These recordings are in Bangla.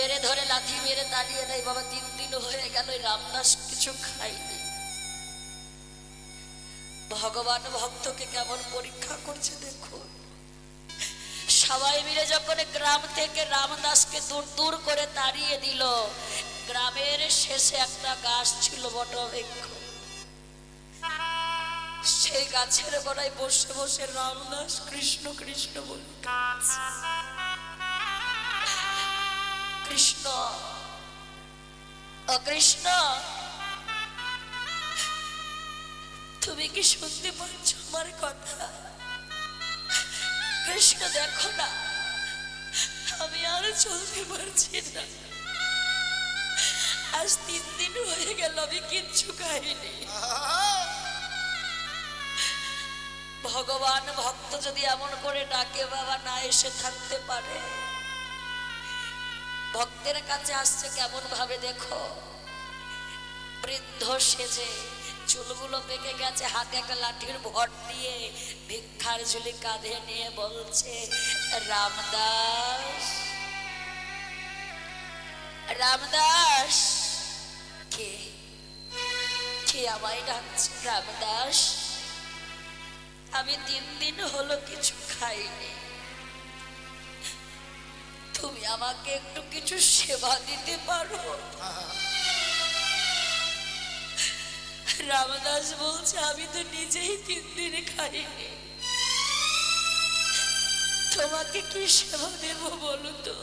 মেরে ধরে লাথি মেরে তাড়িয়ে দেয়। বাবা 3 দিন হয়ে গেল রামদাস কিছু খায়নি। ভগবান ভক্তকে কেমন পরীক্ষা করছে দেখুন। সবাই মিলে যখন গ্রাম থেকে রামদাসকে দূর দূর করে তাড়িয়ে দিল, গ্রামের শেষে একটা গাছ ছিল বটবৃক্ষ। সেই গাছের গোড়ায় বসে বসে রামদাস কৃষ্ণ কৃষ্ণ বলে কৃষ্ণ ও কৃষ্ণ, তুমি কি শুনতে পাচ্ছ আমার কথা? কৃষ্ণ দেখো না, আমি আর চলতে পারছি না। আজ 3 দিন হয়ে গেল আমি কিচ্ছু খাইনি। ভগবান ভক্ত যদি এমন করে ডাকে বাবা না এসে থাকতে পারে। ভক্তের কাছে আসছে কেমন ভাবে দেখো, বৃদ্ধ সেজে, চুলগুলো পেকে গেছে, হাতে একটা লাঠির ভর দিয়ে ভিক্ষার ঝুলি কাঁধে নিয়ে বলছে রামদাস রামদাস। কে কে আমায় ডাকছে? রামদাস, আমি 3 দিন হলো কিছু খাইনি, তুমি আমাকে একটু কিছু সেবা দিতে পারো? রামদাস বলছে আমি তো নিজেই 3 দিন খাইনি, তোমাকে কি সেবা দেব বলো তো?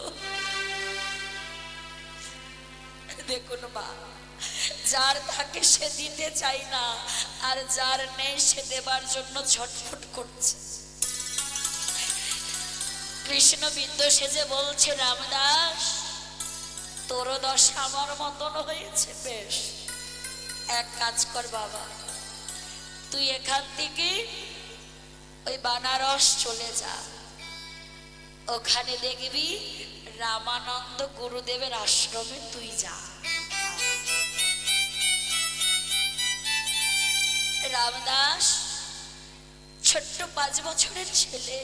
দেখুন মা, যার থাকে সে দিতে চাই না, আর যার নেই সে দেবার জন্য ছটফট করছে। কৃষ্ণ বৃদ্ধ সেজে বলছে রামদাস, তোর দশা আমার মতন হয়েছে। বেশ, এক কাজ কর বাবা, তুই এখান থেকে ওই বানারস চলে যা, ওখানে দেখবি রামানন্দ গুরুদেবের আশ্রমে তুই যা। রামদাস ছোট্ট 5 বছরের ছেলে,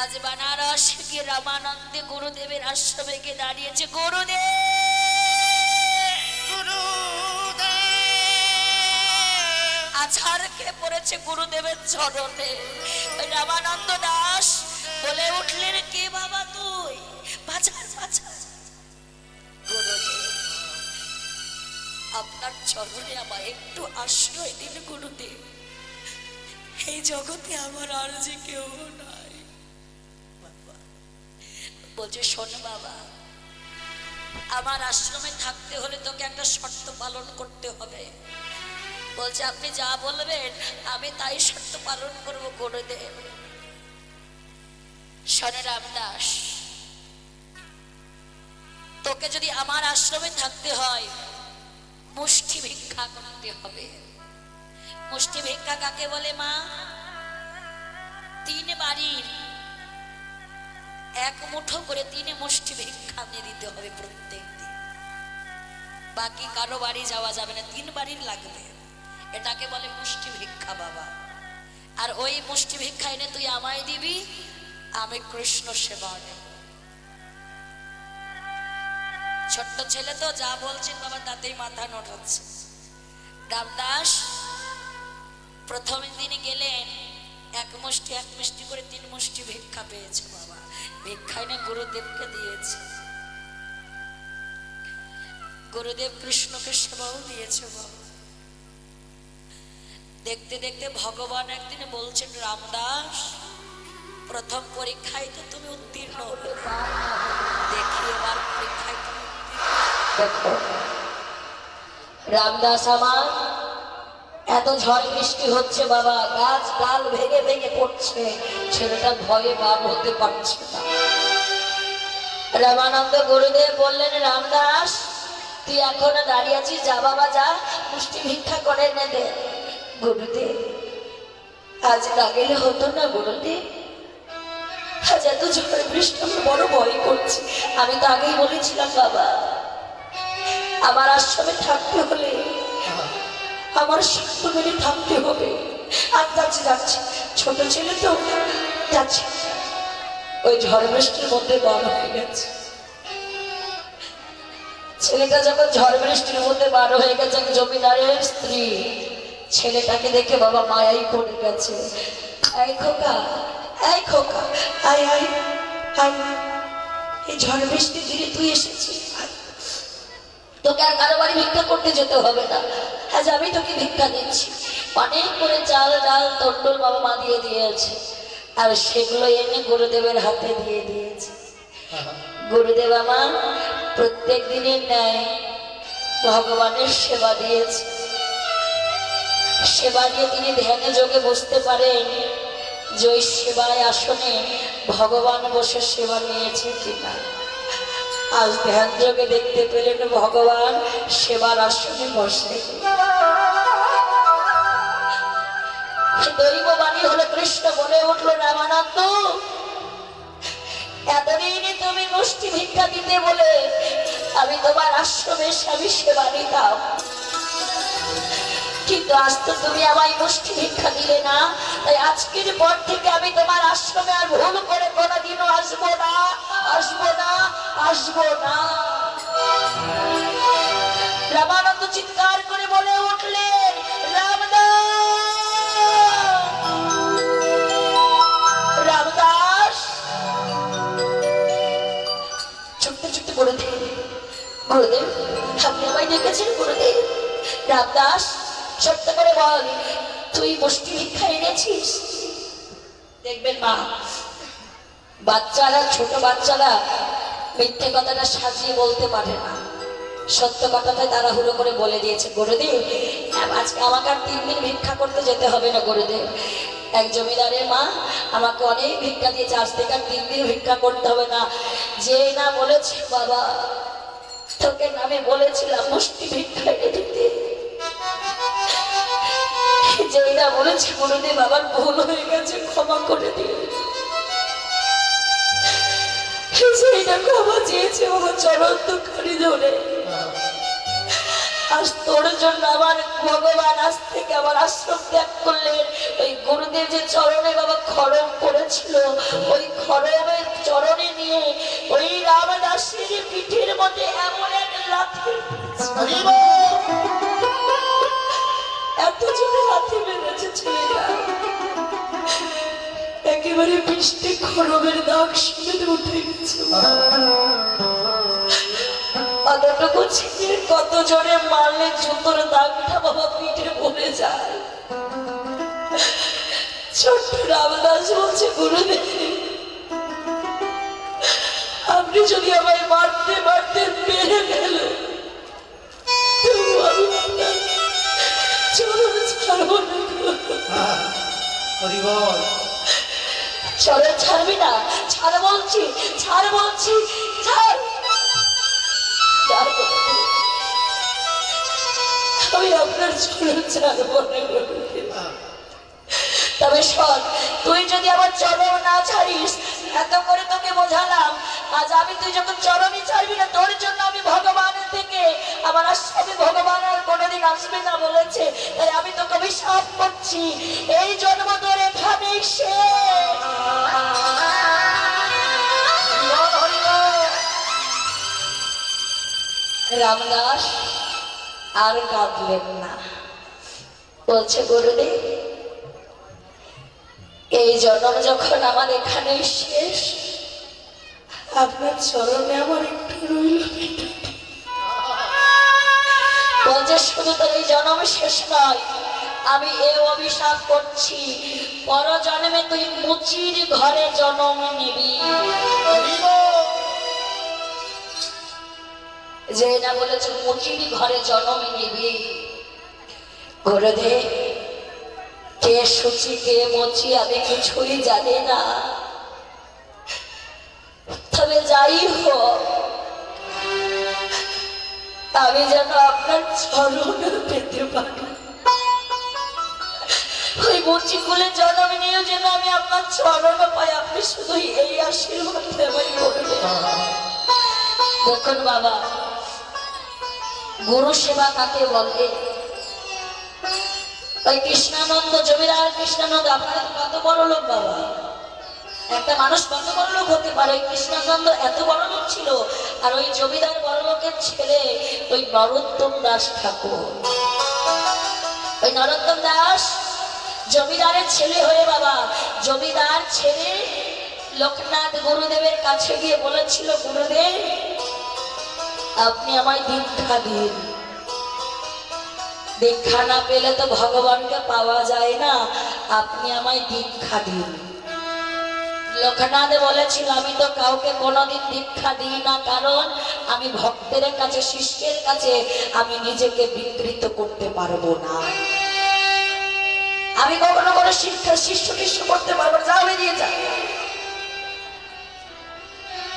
আজ বানারস গিয়ে রামানন্দ গুরুদেবের আশ্রমে গিয়ে দাঁড়িয়েছে। গুরুদেব আছাড়কে পড়েছে গুরুদেবের চরণে। রামানন্দ দাস বলে উঠলেন, কে বাবা তুই? বাঁচার বাঁচার। গুরুদেব, আপনার চরণে আমায় একটু আশ্রয় দিন গুরুদেব, এই জগতে আমার আর যে কেউ নাই। বলছে শোন বাবা, আমার আশ্রমে থাকতে হলে তোকে একটা শর্ত পালন করতে হবে। বলছে আপনি যা বলবেন আমি তাই শর্ত পালন করব গুরুদেব। শোনে রামদাস, তোকে যদি আমার আশ্রমে থাকতে হয় মুষ্টি ভিক্ষা করতে হবে। মুষ্টি ভিক্ষা কাকে বলে মা? 3 বাড়ির 1 মুঠো করে 3 মুষ্টি ভিক্ষা দিয়ে দিতে হবে প্রত্যেক দিন। বাকি কারো বাড়ি যাওয়া যাবে না, 3 বাড়ির লাগবে। এটাকে বলে মুষ্টি ভিক্ষা বাবা। আর ওই মুষ্টি ভিক্ষা এনে তুই আমায় দিবি, আমি কৃষ্ণ সেবা নেব। ছোট্ট ছেলে তো যা বলছেন বাবা তাতেই মাথা নড়াচ্ছে। রামদাস প্রথম দিন গেলেন, 1 মুষ্টি করে 3 মুষ্টি ভিক্ষা পেয়েছে বাবা। ভিক্ষা এনে গুরুদেবকে দিয়েছে। গুরুদেব কৃষ্ণকে সেবাও দিয়েছে বাবা। দেখতে দেখতে ভগবান একদিন বলছেন, রামদাস প্রথম পরীক্ষায় তো তুমি উত্তীর্ণ হলে, দেখি এবার পরীক্ষায় তুমি দেখো। রামদাস আমার এত ঝড় বৃষ্টি হচ্ছে বাবা, গাছ ডাল ভেঙে ভেঙে পড়ছে, ছেলেটা ভয়ে বার হতে পারছে না। রামানন্দ গুরুদেব বললেন, রামদাস তুই এখনো দাঁড়িয়ে আছিস, যা বাবা যা, মুষ্টি ভিক্ষা করে এনে দে। গুরুদেব আজ না গেলে হতো না গুরুদেব, আজ এত ঝড় বৃষ্টি আমার বড় ভয় করছে। আমি তো আগেই বলেছিলাম বাবা, আমার আশ্রমে থাকতে হলে আমার শর্ত মেনে থাকতে হবে। আর যাচ্ছি ছোট ছেলে তো যাচ্ছি। ওই ঝড় বৃষ্টির মধ্যে বার হয়ে গেছে। ছেলেটা যখন ঝড় বৃষ্টির মধ্যে বার হয়ে গেছে, জমিদারের স্ত্রী ছেলেটাকে দেখে বাবা মায়াই পড়ে গেছে। এই খোকা, এই খোকা, আয় আয় আয়, এই ঝড় বৃষ্টির দিনে তুই এসেছিস, তোকে আর কারো বাড়ি ভিক্ষা করতে যেতে হবে না, আজ আমি তোকে ভিক্ষা দিচ্ছি। অনেক করে চাল ডাল তন্ডল বাবা মা দিয়ে দিয়েছে, আর সেগুলো এনে গুরুদেবের হাতে দিয়ে দিয়েছে। গুরুদেব আমার প্রত্যেক দিনের ন্যায় ভগবানের সেবা দিয়েছে। সেবা দিয়ে তিনি ধ্যানে যোগে বসতে পারেন যে ওই সেবায় আসনে ভগবান বসে সেবা নিয়েছে কিনা। আজ ধ্যান যোগে দেখতে পেলেন ভগবান সেবার আসনে বসে। দৈববাণী হলো কৃষ্ণ বলে উঠলো, রামানন্দ এতদিনে তুমি মুষ্টি ভিক্ষা দিতে বলে আমি তোমার আশ্রমে আমি সেবা নিতাম, কিন্তু আজ তো তুমি আমায় মুষ্টি ভিক্ষা দিলে না, তাই আজকের পর থেকে আমি তোমার আশ্রমে আর ভুল করে কোনোদিনও আসবো না, আসবো না, আসবো না। রামানন্দ চিৎকার করে বলে উঠলেন, রামদাস। ছুটতে ছুটতে গুরুদেব, গুরুদেব আপনি আমায় ডেকেছেন? গুরুদেব। রামদাস সত্য করে বল, তুই মুষ্টি ভিক্ষা এনেছিস? দেখবেন মা, বাচ্চারা, ছোট বাচ্চারা মিথ্যে কথাটা সাজিয়ে বলতে পারে না, সত্য কথাটা তাড়াহুড়ো করে বলে দিয়েছে। গুরুদেব আজকে আমাকে আর 3 দিন ভিক্ষা করতে যেতে হবে না গুরুদেব, এক জমিদারের মা আমাকে অনেক ভিক্ষা দিয়েছে, আজ থেকে আর 3 দিন ভিক্ষা করতে হবে না। যে না বলেছে বাবা, তোকে আমি বলেছিলাম মুষ্টি ভিক্ষা এনে দিতে, যেই না বলেছে গুরুদেব আমার ভুল হয়ে গেছে, ক্ষমা করে দিন। সেইটা ক্ষমা চেয়েছে আমার চরণ দুঃখানি ধরে। আজ তোর জন্য আমার ভগবান আজ থেকে আমার আশ্রম ত্যাগ করলেন। ওই গুরুদেব যে চরণে বাবা খড়ম পড়েছিল, ওই খড়মের চরণে নিয়ে ওই রামদাসের পিঠের মধ্যে এমন এক লাথি, এত জোরে লাথি মেরেছে ছেলেটা, একেবারে বৃষ্টি খড়মের দাগ শুনে উঠে গেছে। অতটুকু ছেলে কত জোরে মারলে জুতোর দাগটা বাবা পিঠে পড়ে যায়। ছোট্ট রামদাস বলছে, গুরুদেব আপনি যদি আমায় মারতে মারতে মেরে ফেলেন, চলো ছাড়বি না? ছাড় বলছি, ছাড় বলছি, ছাড়। আমি আপনার চরণ ছাড়বো না। তবে শোন, তুই যদি আমার চরণ না ছাড়িস, এত করে তোকে বোঝালাম, আজ আমি তুই যখন চরণই ছাড়বি না, তোর জন্য আমি ভগবানের থেকে আমার আশ্রমে ভগবান আর কোনোদিন আসবে না বলেছে, তাই আমি তোকে অভিশাপ করছি, এই জন্ম তোর এখানেই শেষ। রামদাস আর কাঁদলেন না, বলছে গুরুদেব এই জন্ম যখন আমার এখানে শেষ, আপনার চরণে আমার একটু রইল। বলছে শুধু তোর এই জন্ম শেষ নয়, আমি এ অভিশাপ করছি, পর জন্মে তুই মুচির ঘরে জন্ম নিবি। যে না বলেছে মুচির ঘরে জন্ম নিবি। গুরুদেব কে সুচি কে মুচি আমি কিছুই জানি না, তবে যাই হোক আমি যেন আপনার চরণ পেতে পারি। ওই মুচি কুলে জন্ম নিয়েও যেন আমি আপনার চরণ পাই, আপনি শুধু এই আশীর্বাদ আমায় করবেন। দেখুন বাবা, গুরু সেবা কাকে বলে? ওই কৃষ্ণানন্দ, জমিদার কৃষ্ণানন্দ, আপনারা কত বড় লোক বাবা, একটা মানুষ কত বড় লোক হতে পারে। কৃষ্ণচন্দ্র এত বড় লোক ছিল, আর ওই জমিদার বড় লোকের ছেলে ওই নরোত্তম দাস ঠাকুর, ওই নরোত্তম দাস জমিদারের ছেলে হয়ে বাবা, জমিদার ছেলে লোকনাথ গুরুদেবের কাছে গিয়ে বলেছিল, গুরুদেব আপনি আমায় দীক্ষা দিন, দীক্ষা না পেলে তো ভগবানকে পাওয়া যায় না, আপনি আমায় দীক্ষা দিন। লোকনাথ বলেছিল, আমি তো কাউকে কোনোদিন দীক্ষা দিই না, কারণ আমি ভক্তের কাছে শিষ্যের কাছে আমি নিজেকে বিকৃত করতে পারবো না, আমি কখনো কোনো শিষ্য করতে পারবো না, যাও বেরিয়ে যা।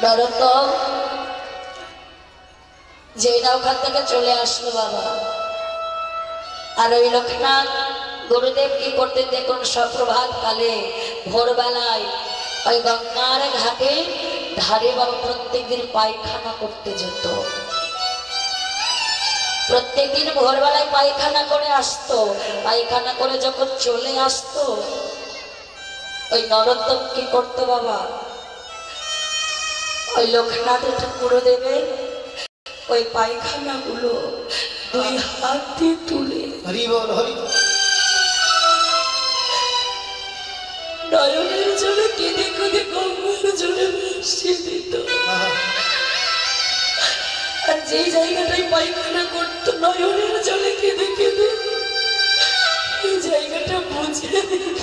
নরোত্তম যে না ওখান থেকে চলে আসলো বাবা। আর ওই লোকনাথ গুরুদেব কি করতেন দেখুন, সপ্রভাত কালে ভোরবেলায় ওই গঙ্গার ঘাটে ধারে বাবা প্রত্যেকদিন পায়খানা করতে যেত, প্রত্যেকদিন ভোরবেলায় পায়খানা করে আসতো। পায়খানা করে যখন চলে আসতো, ওই নরোত্তম কি করতো বাবা, ওই লোকনাথ গুরুদেবের ওই পায়খানা গুলো দুই হাত দিয়ে তুলে নয়নের জলে কেঁদে কেঁদে গঙ্গার জলে ভাসিয়ে দিত। আর যেই জায়গাটায় পায়খানা করতো নয়নের জলে কেঁদে কেঁদে এই জায়গাটা বুঝে দিত।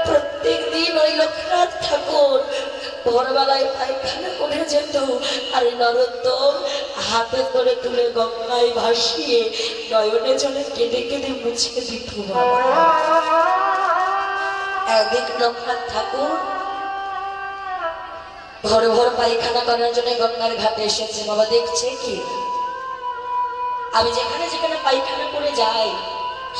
প্রত্যেক দিন ওই লোকনাথ ঠাকুর ভোরবেলায় পায়খানা করে যেত, আর নরোত্তম হাতে করে তুলে গঙ্গায় ভাসিয়ে নয়নে জলে কেঁদে কেঁদে মুছে দিত বাবা। একদিন লোকনাথ ঠাকুর ভোর ভোর পায়খানা করার জন্য গঙ্গার ঘাটে এসেছে বাবা। দেখছে কি, আমি যেখানে যেখানে পায়খানা করে যাই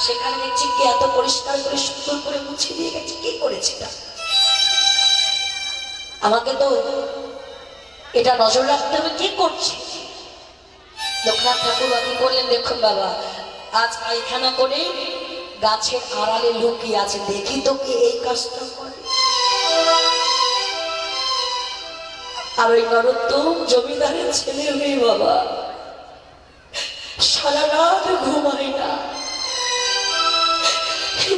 সেখানে দেখছি কি এত পরিষ্কার করে সুন্দর করে মুছে দিয়ে গেছে, কি করেছে এটা, আমাকে তো এটা নজর রাখতে হবে, কি করছে। লোকনাথ ঠাকুর কি করলেন দেখুন বাবা, আজ পায়খানা করে গাছের আড়ালে লুকিয়ে আছে, দেখি তো কি এই কাজটা করে। আর ওই নরোত্তম জমিদারের ছেলে হয়ে বাবা সারা রাত ঘুমায় না।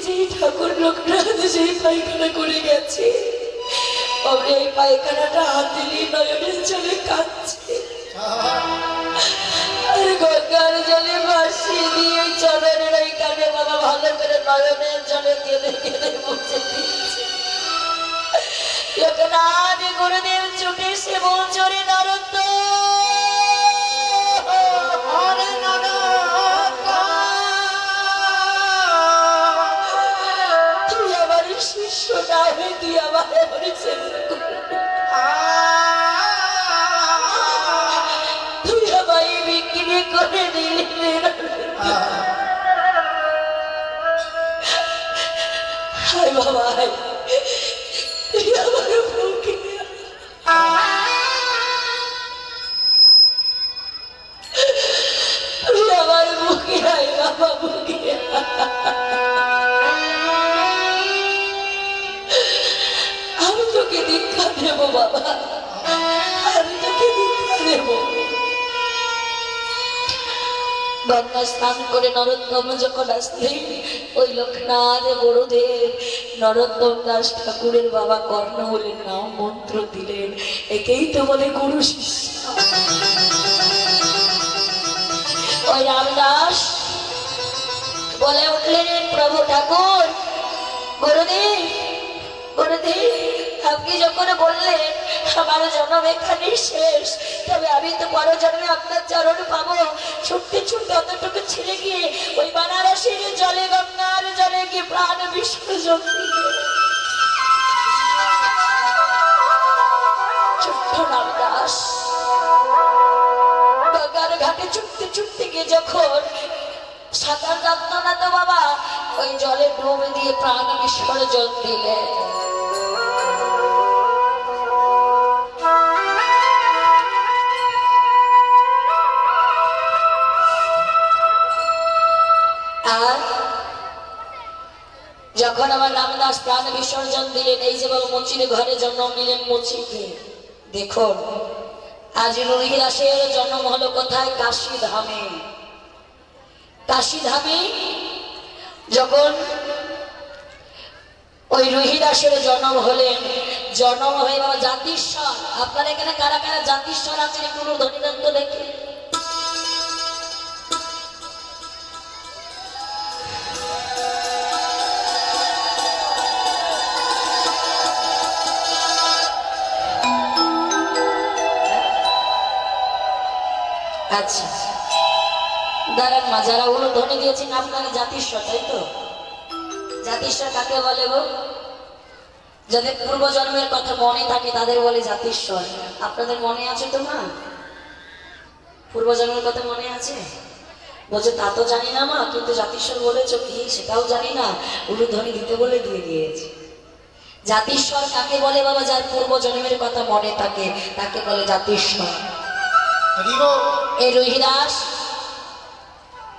যে ঠাকুর লোকনাথ যে পায়খানা করে গেছে, এই পায়খানাটা হাতে নিয়ে নয়নের জলে কাঁদছে, আর গঙ্গার জলে ভাসিয়ে দিয়ে চরণের ওই কানে বাবা ভালো করে নয়নের জলে কেঁদে কেঁদে মুছে দিচ্ছে। লোকনাথ গুরুদেব ছুটে এসে বলছে, রে নরোত্তম, তুই আমার শিষ্য না হয়ে তুই আমার তুই আমায় বিক্রি করে দিলি, হায় বাবা তুই আমার বুকে, তুই আমার বুকে, হায় বাবা বুকে, আমি তোকে দীক্ষা দেবো বাবা, আমি তোকে দীক্ষা দেবো। গঙ্গা স্নান করে নরোত্তম যখন আসলেন, ওই লোকনাথ গুরুদেব নরোত্তম দাস ঠাকুরের বাবা কর্ণমূলের নাম মন্ত্র দিলেন, একেই তো বলে গুরু শিষ্য। ওই রামদাস বলে উঠলেন, প্রভু ঠাকুর, গুরুদেব গুরুদেব, আপনি যখন বললেন আমার জন্ম এখানেই শেষ, তবে আমি তো বড় জন্মে আপনার চরণ পাবো। ছুটতে ছুটতে অতটুকু ছেড়ে গিয়ে ওই বানারসির জলে গঙ্গার জলে গিয়ে প্রাণ বিসর্জন ছোট্ট রামদাস গঙ্গার ঘাটে ছুটতে ছুটতে গিয়ে যখন সাঁতার জানত না তো বাবা, ওই জলে ডুব দিয়ে প্রাণ বিসর্জন দিলেন। আর যখন আমার রামদাস প্রাণ বিসর্জন দিলেন, এই যে বাবা মুচির ঘরে জন্ম নিলেন মুচিকে, দেখুন আজ রুহিদাসের জন্ম হলো কোথায়? কাশী ধামে। কাশী ধামে যখন ওই রুহিদাসের জন্ম হলেন, জন্ম হয়ে বাবা জাতিস্বর, আপনার এখানে কারা কারা জাতিস্বর আছেন একটু ধ্বনিদন্ত দেখে। আচ্ছা দাঁড়ান মা, যারা ওগুলো ধ্বনি দিয়েছেন আপনারা জাতিস্বর, তাই তো? জাতিস্বর কাকে বলে গো? যাদের পূর্বজন্মের কথা মনে থাকে তাদের বলে জাতিস্বর। আপনাদের মনে আছে তো মা? পূর্বজন্মের কথা মনে আছে? বলছে তা তো জানি না মা, কিন্তু জাতিস্বর বলেছ কি সেটাও জানি না, উলুধ্বনি দিতে বলে দিয়ে দিয়েছে। জাতিস্বর কাকে বলে বাবা? যার পূর্বজন্মের কথা মনে থাকে তাকে বলে জাতিস্বর। এই রুহিদাস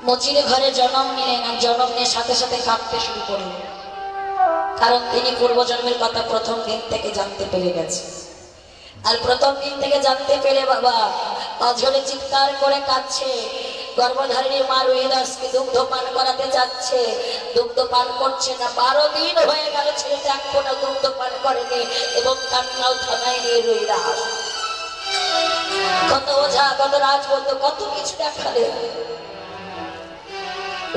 মুচির ঘরে জন্ম নিলেন, আর জন্ম নিয়ে সাথে সাথে কাঁদতে শুরু করলেন, কারণ তিনি পূর্বজন্মের কথা প্রথম দিন থেকে জানতে পেরে গেছে। আর প্রথম দিন থেকে জানতে পেরে বাবা অঝরে চিৎকার করে কাঁদছে। গর্ভধারিণী মা রুহিদাসকে দুগ্ধ পান করাতে যাচ্ছে, দুগ্ধ পান করছে না। 12 দিন হয়ে গেল ছেলেটা এক ফোঁটা দুগ্ধ পান করেনি এবং কান্নাও থামায়নি রুহিদাস। কত ওঝা, কত রাজবন্ধু, কত কিছু দেখালেন,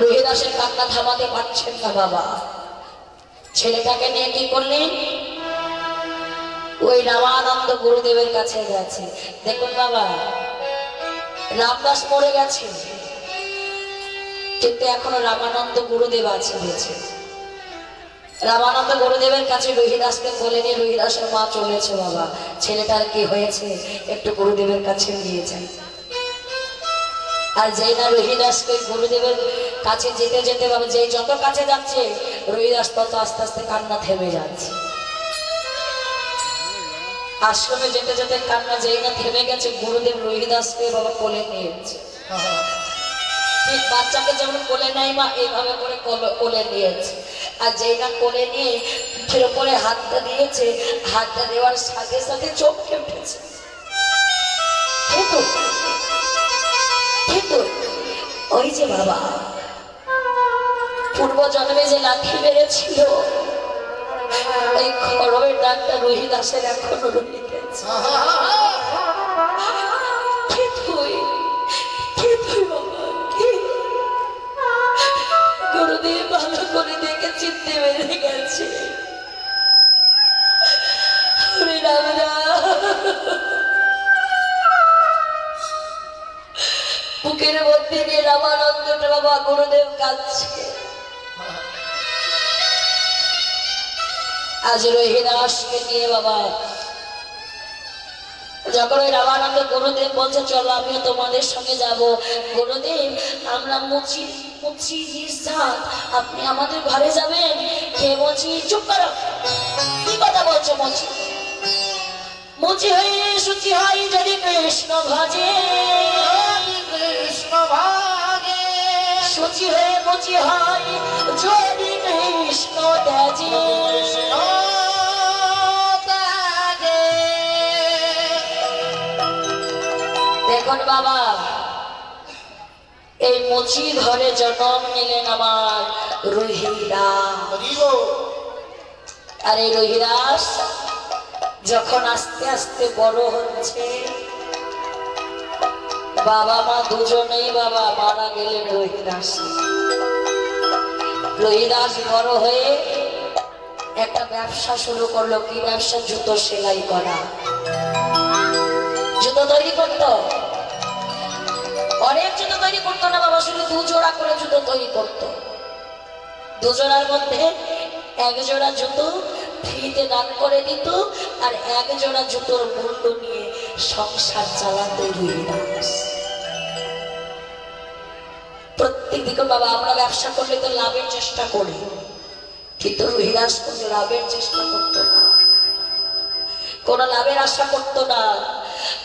রুহিদাসের কান্না থামাতে পারছেন না বাবা। ছেলেটাকে নিয়ে কি করলেন? ওই রামানন্দ গুরুদেবের কাছে গেছে। দেখুন বাবা, রামদাস মরে গেছে কিন্তু এখনো রামানন্দ গুরুদেব আছে বেঁচে। রামানন্দ গুরুদেবের কাছে রুহিদাসকে বলে নিয়ে রুহিদাসের মা চলেছে, বাবা ছেলেটার কি হয়েছে একটু গুরুদেবের কাছে নিয়ে যাই। আর যেই না রুহিদাসকে গুরুদেবের কাছে যেতে যেতে বাবা, যেই যত কাছে যাচ্ছে রুহিদাস তত আস্তে আস্তে কান্না থেমে যাচ্ছে। আশ্রমে যেতে যেতে কান্না যেই না থেমে গেছে, গুরুদেব রুহিদাসকে বাবা কোলে নিয়েছে। ঠিক বাচ্চাকে যেমন কোলে নেয় মা, এইভাবে করে কোলে নিয়েছে। আর যেই না কোলে নিয়ে পিঠের উপরে হাতটা দিয়েছে, হাতটা দেওয়ার সাথে সাথে চমকে উঠেছে। কিন্তু ওই যে বাবা পূর্ব জন্মে যে লাঠি মেরেছিল, এই খড়মের ডাক্তার রুহিদাসের এখনো রয়ে গেছে। গুরুদেব ভালো করে দেখে চিনতে পেরে গেছে। বুকের মধ্যে নিয়ে রামানন্দ বাবা গুরুদেব কাঁদছে। আজ রুহিদাসকে নিয়ে বাবা যখন ওই রামানন্দ গুরুদেব বলছে চলো আমিও তোমাদের সঙ্গে যাব, গুরুদেব আমরা মুচি আপনি আমাদের ঘরে যাবেন? কে মুচি? চুপ করো, কি কথা বলছো? মুচি হয়ে সুচি হয় যদি কৃষ্ণ ভজে, সুচি হয়ে মুচি হয় যদি কৃষ্ণ ত্যাজে। দেখুন বাবা, এই মুচি ঘরে জন্ম নিলেন আমার রুহিদাস। আর এই রুহিদাস যখন আস্তে আস্তে বড় হচ্ছে, বাবা মা দুজনেই বাবা মারা গেলেন রুহিদাস। রুহিদাস বড় হয়ে একটা ব্যবসা শুরু করলো। কি ব্যবসা? জুতো সেলাই করা, জুতো তৈরি করতো। অনেক জুতো তৈরি করতো না বাবা, শুধু 2 জোড়া করে জুতো তৈরি করতো। 2 জোড়ার মধ্যে 1 জোড়া জুতো ফ্রিতে দান করে দিত, আর 1 জোড়া জুতোর মূল্য নিয়ে সংসার চালাতো রুহিদাস। প্রত্যেক দিকে বাবা আমরা ব্যবসা করলে তো লাভের চেষ্টা করি, কিন্তু রুহিদাস কোনো লাভের চেষ্টা করতো না, কোনো লাভের আশা করতো না।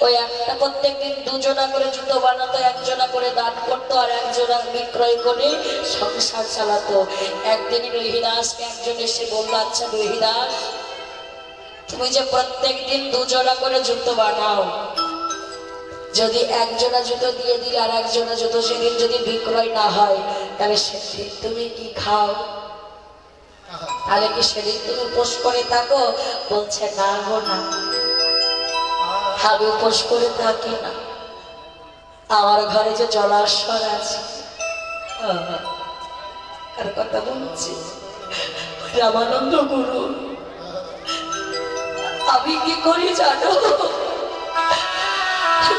ওই একটা প্রত্যেকদিন দুজনা করে জুতো বানাতো, একজনা করে দান করতো, আর একজনা বিক্রয় করে সংসার চালাতো। একদিন রহিদাসকে একজন এসে বললো, আচ্ছা রহিদাস, তুমি যে প্রত্যেকদিন দুজনা করে জুতো বানাও, যদি একজনা জুতো দিয়ে দিলে আর একজনা জুতো সেদিন যদি বিক্রয় না হয়, তাহলে সেদিন তুমি কি খাও? তাহলে কি সেদিন তুমি উপোস করে থাকো? বলছে না গো না, আমি উপোস করে থাকি না, আমার ঘরে যে জলাশয় আছে। কার কথা বলছি? রামানন্দ গুরু। আমি কি করি জানো?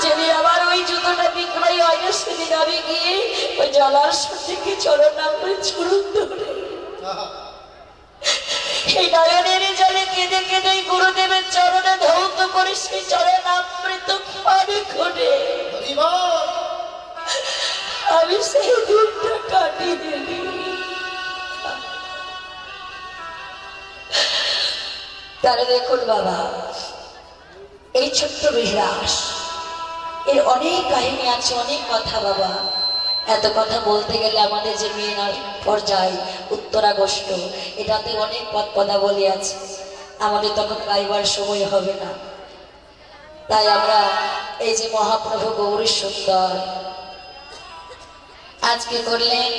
যেদিন আমার ওই জুতোটা বিক্রয় হয় না, সেদিন আমি গিয়ে ওই জলাশয় থেকে চরণামৃত ধরে এই নয়নের জলে কেঁদে কেঁদে গুরুদেবের চরণে ধৌত করে সেই চরণামৃত পানি ঘটে আমি সেই দিনটা কাটিয়ে দিই। তাহলে দেখুন বাবা, এই ছোট্ট বিলাস, এর অনেক কাহিনী আছে, অনেক কথা বাবা। এত কথা বলতে গেলে আমাদের যে মেয়ের পর্যায় উত্তরাগস্ট, এটাতে অনেক পদাবলী আছে, আমাদের তখন গাইবার সময় হবে না। তাই আমরা এই যে মহাপ্রভু গৌরী সুন্দর আজকে করলেন,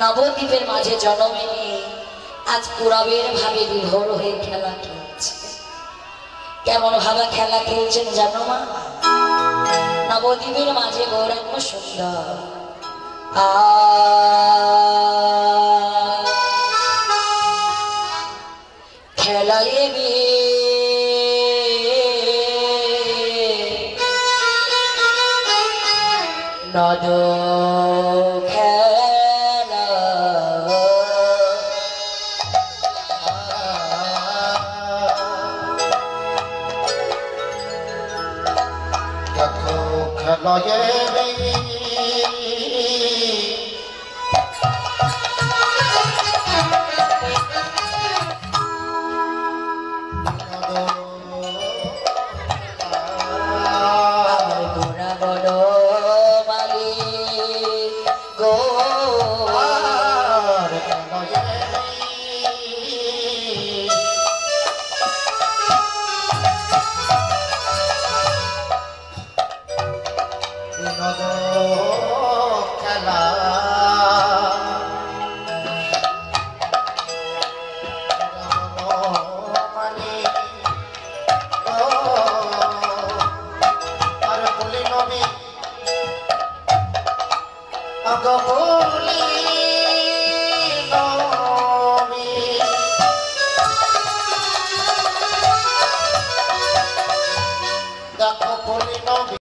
নবদ্বীপের মাঝে জন্মে নিয়ে আজ পুরবের ভাবে বিভোর হয়ে খেলা খেলছে। কেমন ভাবে খেলা খেলছেন জানো মা? নবদ্বীপের মাঝে গৌরাঙ্গ সুন্দর খেলায় নদ খেলা খেলায়